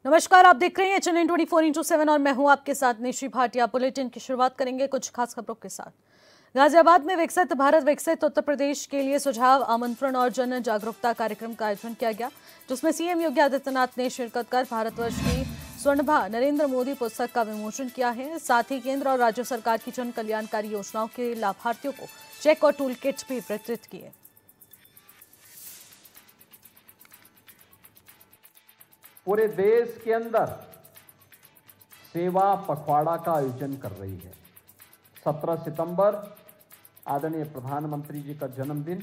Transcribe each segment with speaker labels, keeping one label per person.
Speaker 1: नमस्कार, आप देख रहे हैं चैनल 24x7 और मैं हूं आपके साथ निशी भाटिया। बुलेटिन की शुरुआत करेंगे कुछ खास खबरों के साथ। गाजियाबाद में विकसित भारत विकसित उत्तर प्रदेश के लिए सुझाव आमंत्रण और जन जागरूकता कार्यक्रम का आयोजन किया गया, जिसमें सीएम योगी आदित्यनाथ ने शिरकत कर भारतवर्ष की स्वर्णभा नरेंद्र मोदी पुस्तक का विमोचन किया है। साथ ही केंद्र और राज्य सरकार की जन कल्याणकारी योजनाओं के लाभार्थियों को चेक और टूल किट्स भी वितरित किए।
Speaker 2: पूरे देश के अंदर सेवा पखवाड़ा का आयोजन कर रही है। 17 सितंबर आदरणीय प्रधानमंत्री जी का जन्मदिन,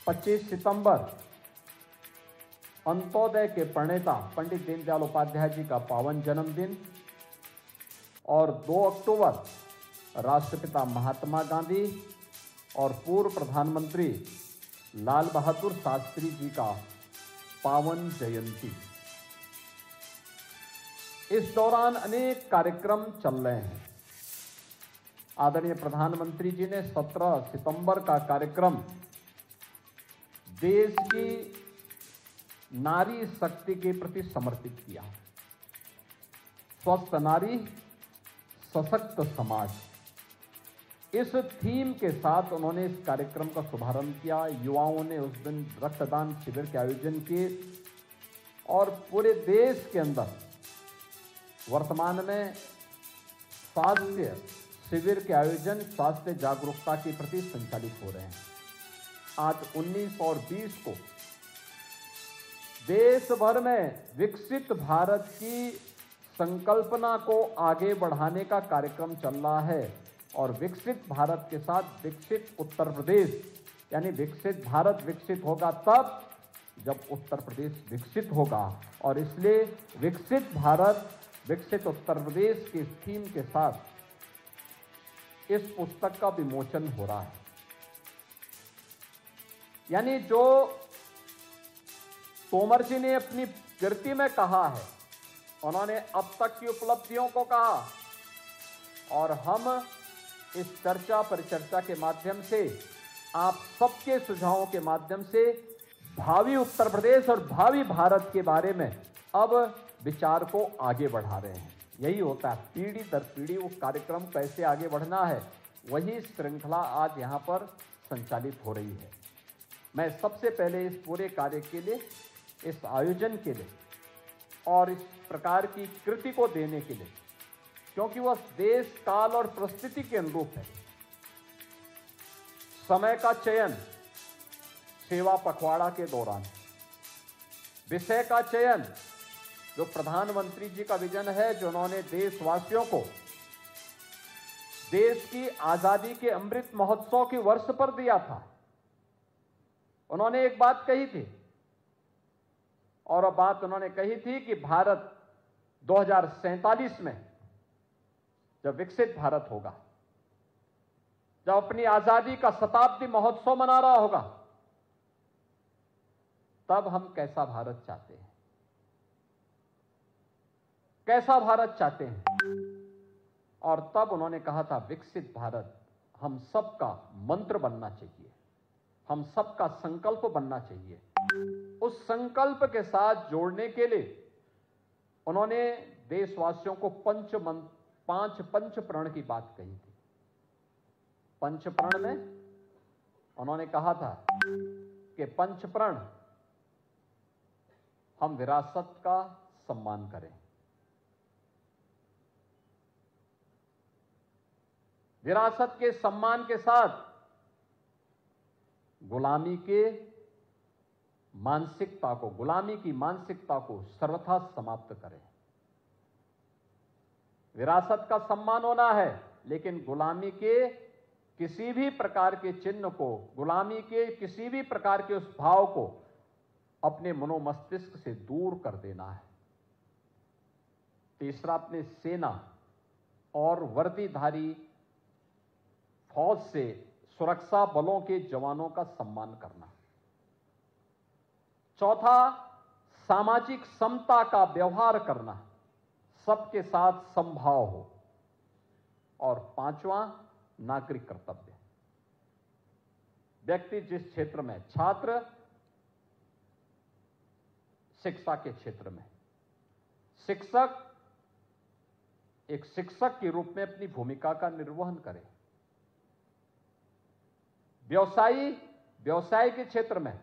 Speaker 2: 25 सितंबर अंत्योदय के प्रणेता पंडित दीनदयाल उपाध्याय जी का पावन जन्मदिन और 2 अक्टूबर राष्ट्रपिता महात्मा गांधी और पूर्व प्रधानमंत्री लाल बहादुर शास्त्री जी का पावन जयंती। इस दौरान अनेक कार्यक्रम चल रहे हैं। आदरणीय प्रधानमंत्री जी ने 17 सितंबर का कार्यक्रम देश की नारी शक्ति के प्रति समर्पित किया। स्वस्थ नारी सशक्त समाज, इस थीम के साथ उन्होंने इस कार्यक्रम का शुभारंभ किया। युवाओं ने उस दिन रक्तदान शिविर के आयोजन किए और पूरे देश के अंदर वर्तमान में स्वास्थ्य शिविर के आयोजन स्वास्थ्य जागरूकता के प्रति संचालित हो रहे हैं। आज 19 और 20 को देश भर में विकसित भारत की संकल्पना को आगे बढ़ाने का कार्यक्रम चल रहा है और विकसित भारत के साथ विकसित उत्तर प्रदेश, यानी विकसित भारत विकसित होगा तब जब उत्तर प्रदेश विकसित होगा। और इसलिए विकसित भारत विकसित उत्तर प्रदेश की थीम के साथ इस पुस्तक का विमोचन हो रहा है। यानी जो तोमर जी ने अपनी कीर्ति में कहा है, उन्होंने अब तक की उपलब्धियों को कहा और हम इस चर्चा परिचर्चा के माध्यम से आप सबके सुझावों के माध्यम से भावी उत्तर प्रदेश और भावी भारत के बारे में अब विचार को आगे बढ़ा रहे हैं। यही होता है, पीढ़ी दर पीढ़ी वो कार्यक्रम कैसे आगे बढ़ना है, वही श्रृंखला आज यहाँ पर संचालित हो रही है। मैं सबसे पहले इस पूरे कार्य के लिए, इस आयोजन के लिए और इस प्रकार की कृति को देने के लिए, क्योंकि वह देश काल और परिस्थिति के अनुरूप है, समय का चयन सेवा पखवाड़ा के दौरान, विषय का चयन जो प्रधानमंत्री जी का विजन है, जो उन्होंने देशवासियों को देश की आजादी के अमृत महोत्सव के वर्ष पर दिया था। उन्होंने एक बात कही थी और वह बात उन्होंने कही थी कि भारत 2047 में जब विकसित भारत होगा, जब अपनी आजादी का शताब्दी महोत्सव मना रहा होगा, तब हम कैसा भारत चाहते हैं, कैसा भारत चाहते हैं। और तब उन्होंने कहा था विकसित भारत हम सबका मंत्र बनना चाहिए, हम सबका संकल्प बनना चाहिए। उस संकल्प के साथ जोड़ने के लिए उन्होंने देशवासियों को 5 पंचप्रण की बात कही थी। पंचप्रण में उन्होंने कहा था कि पंचप्रण हम विरासत का सम्मान करें, विरासत के सम्मान के साथ गुलामी के मानसिकता को, गुलामी की मानसिकता को सर्वथा समाप्त करें। विरासत का सम्मान होना है, लेकिन गुलामी के किसी भी प्रकार के चिन्ह को, गुलामी के किसी भी प्रकार के उस भाव को अपने मनोमस्तिष्क से दूर कर देना है। तीसरा, अपने सेना और वर्दीधारी फौज से सुरक्षा बलों के जवानों का सम्मान करना। चौथा, सामाजिक समता का व्यवहार करना, सबके साथ समभाव हो। और 5वां, नागरिक कर्तव्य। व्यक्ति जिस क्षेत्र में, छात्र शिक्षा के क्षेत्र में शिक्षक एक शिक्षक के रूप में अपनी भूमिका का निर्वहन करें। व्यवसायी व्यवसाय के क्षेत्र में,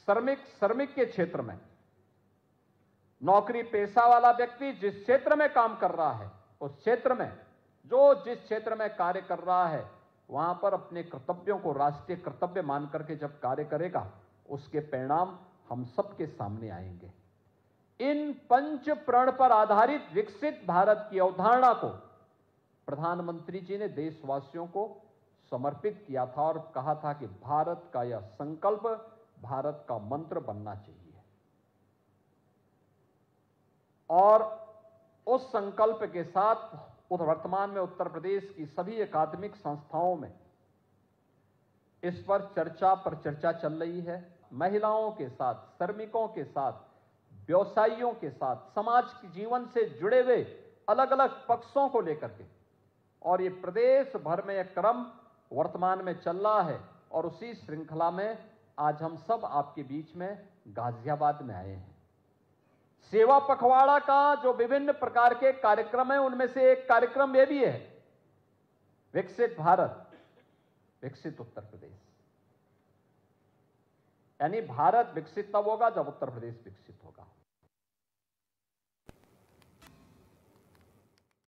Speaker 2: श्रमिक के क्षेत्र में, नौकरी पेशा वाला व्यक्ति जिस क्षेत्र में काम कर रहा है उस क्षेत्र में, जिस क्षेत्र में कार्य कर रहा है वहां पर अपने कर्तव्यों को राष्ट्रीय कर्तव्य मान करके जब कार्य करेगा उसके परिणाम हम सबके सामने आएंगे। इन पंच प्रण पर आधारित विकसित भारत की अवधारणा को प्रधानमंत्री जी ने देशवासियों को समर्पित किया था और कहा था कि भारत का यह संकल्प भारत का मंत्र बनना चाहिए। और उस संकल्प के साथ वर्तमान में उत्तर प्रदेश की सभी अकादमिक संस्थाओं में इस पर चर्चा चल रही है। महिलाओं के साथ, श्रमिकों के साथ, व्यवसायियों के साथ, समाज के जीवन से जुड़े हुए अलग अलग पक्षों को लेकर के, और ये प्रदेश भर में यह क्रम वर्तमान में चल रहा है। और उसी श्रृंखला में आज हम सब आपके बीच में गाजियाबाद में आए हैं। सेवा पखवाड़ा का जो विभिन्न प्रकार के कार्यक्रम हैं उनमें से एक कार्यक्रम यह भी है विकसित भारत, विकसित उत्तर प्रदेश। यानी भारत विकसित तब होगा जब उत्तर प्रदेश विकसित होगा।